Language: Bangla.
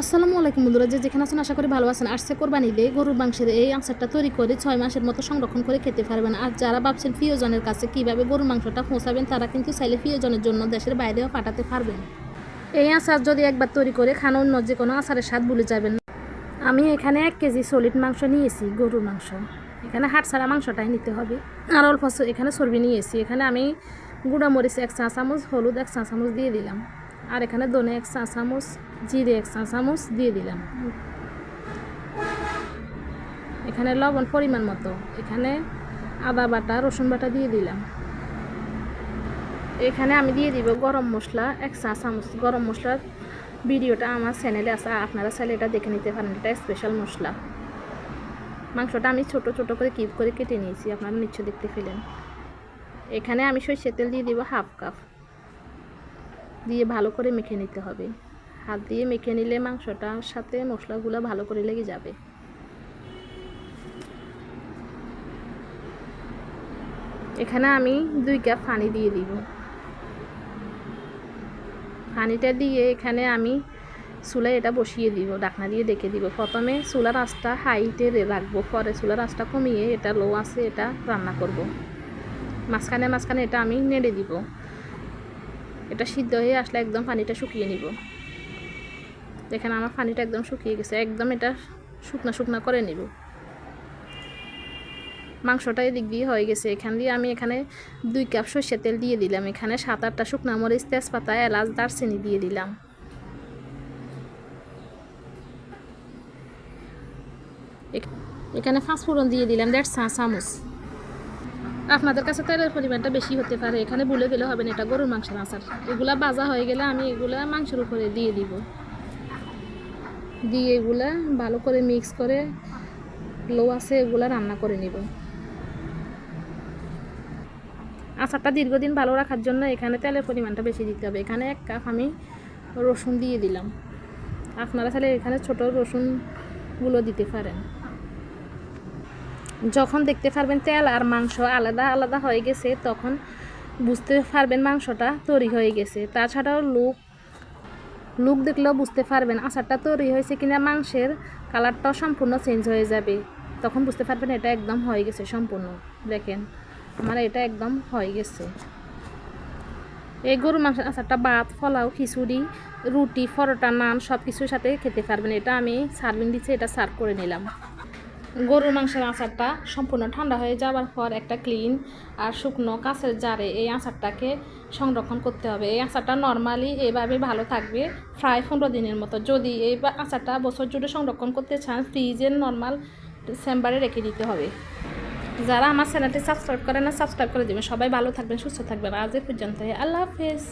আসসালামু আলাইকুম বন্ধুরা, যেখানে আছেন আশা করি ভালো আছেন। আসছে কোরবানিতে গরুর মাংসের এই আচারটা তৈরি করে 6 মাসের মতো সংরক্ষণ করে খেতে পারবেন। আর যারা ভাবছেন প্রিয়জনের কাছে কীভাবে গরুর মাংসটা পৌঁছাবেন, তারা কিন্তু চাইলে প্রিয়জনের জন্য দেশের বাইরেও পাঠাতে পারবেন। এই আচার যদি একবার তৈরি করে খান, অন্য যে কোনো আচারের স্বাদ ভুলে যাবেন। আমি এখানে 1 কেজি সলিড মাংস নিয়েছি, গরুর মাংস। এখানে হাড় ছাড়া মাংসটাই নিতে হবে। আর অল্প এখানে চর্বি নিয়েছি। এখানে আমি গুঁড়া মরিচ 1 চা চামচ, হলুদ 1 চা চামচ দিয়ে দিলাম। আর এখানে ধনে 1 চা চামচ, জিরে 1 চা চামচ দিয়ে দিলাম। এখানে লবণ পরিমাণ মতো, এখানে আদা বাটা, রসুন বাটা দিয়ে দিলাম। এখানে আমি দিয়ে দিব গরম মশলা 1 চা চামচ। গরম মশলার ভিডিওটা আমার চ্যানেলে আছে, আপনারা চাইলে এটা দেখে নিতে পারেন। এটা স্পেশাল মশলা। মাংসটা আমি ছোট ছোট করে কিউব করে কেটে নিয়েছি, আপনারা নিশ্চয় দেখতে পেলেন। এখানে আমি সরষের তেল দিয়ে দিব 1/2 কাপ, দিয়ে ভালো করে মেখে নিতে হবে। হাত দিয়ে মেখে নিলে মাংসটার সাথে মশলাগুলো ভালো করে লেগে যাবে। এখানে আমি 2 কাপ পানি দিয়ে দিব। পানিটা দিয়ে এখানে আমি চুলায় এটা বসিয়ে দিব, ঢাকনা দিয়ে ডেকে দিব। প্রথমে চুলার আঁচটা হাইটে রাখবো, পরে চুলার আঁচটা কমিয়ে এটা লো আছে এটা রান্না করব। মাঝখানে মাঝখানে এটা আমি নেড়ে দিব। এটা সিদ্ধ হয়ে আসলে একদম পানিটা শুকিয়ে নিব। দেখেন আমার পানিটা একদম শুকিয়ে গেছে, একদম এটা শুকনা শুকনা করে নিব। মাংসটা এদিক দিয়ে হয়ে গেছে। এখান দিয়ে আমি এখানে 2 কাপ সরষের তেল দিয়ে দিলাম। এখানে 7-8টা শুকনা মরিচ, তেজপাতা, এলাচ, দারচিনি দিয়ে দিলাম। এখানে 5 ফোড়ন দিয়ে দিলাম 1.5 চা চামচ। আপনাদের কাছে তেলের পরিমাণটা বেশি হতে পারে, এখানে ভুলে গেলে হবে না। এটা গরুর মাংসের আচার। এগুলা ভাজা হয়ে গেলে আমি এগুলা মাংসের উপরে দিয়ে দিব। দিয়ে এগুলা ভালো করে মিক্স করে লো আছে এগুলা রান্না করে নিব। আচারটা দীর্ঘদিন ভালো রাখার জন্য এখানে তেলের পরিমাণটা বেশি দিতে হবে। এখানে 1 কাপ আমি রসুন দিয়ে দিলাম। আপনারা চাইলে এখানে ছোট রসুনগুলো দিতে পারেন। যখন দেখতে পারবেন তেল আর মাংস আলাদা আলাদা হয়ে গেছে, তখন বুঝতে পারবেন মাংসটা তৈরি হয়ে গেছে। তাছাড়াও লুক দেখলেও বুঝতে পারবেন আচারটা তৈরি হয়েছে কিনা। মাংসের কালারটাও সম্পূর্ণ চেঞ্জ হয়ে যাবে, তখন বুঝতে পারবেন এটা একদম হয়ে গেছে সম্পূর্ণ। দেখেন আমার এটা একদম হয়ে গেছে। এই গরুর মাংসের আচারটা ভাত, পোলাও, খিচুড়ি, রুটি, পরোটা, নান সব কিছুর সাথে খেতে পারবেন। এটা আমি সার্ভিং দিচ্ছি, এটা সার্ভ করে নিলাম। গরুর মাংসের আচারটা সম্পূর্ণ ঠান্ডা হয়ে যাওয়ার পর একটা ক্লিন আর শুকনো কাঁচের জারে এই আচারটাকে সংরক্ষণ করতে হবে। এই আচারটা নর্মালি এভাবে ভালো থাকবে প্রায় 15 দিনের মতো। যদি এই আচারটা বছর জুড়ে সংরক্ষণ করতে চান, ফ্রিজের নর্মাল চেম্বারে রেখে দিতে হবে। যারা আমার চ্যানেলটি সাবস্ক্রাইব করে না, সাবস্ক্রাইব করে দেবেন। সবাই ভালো থাকবেন, সুস্থ থাকবেন। আজ এ পর্যন্ত, আল্লাহ হাফেজ।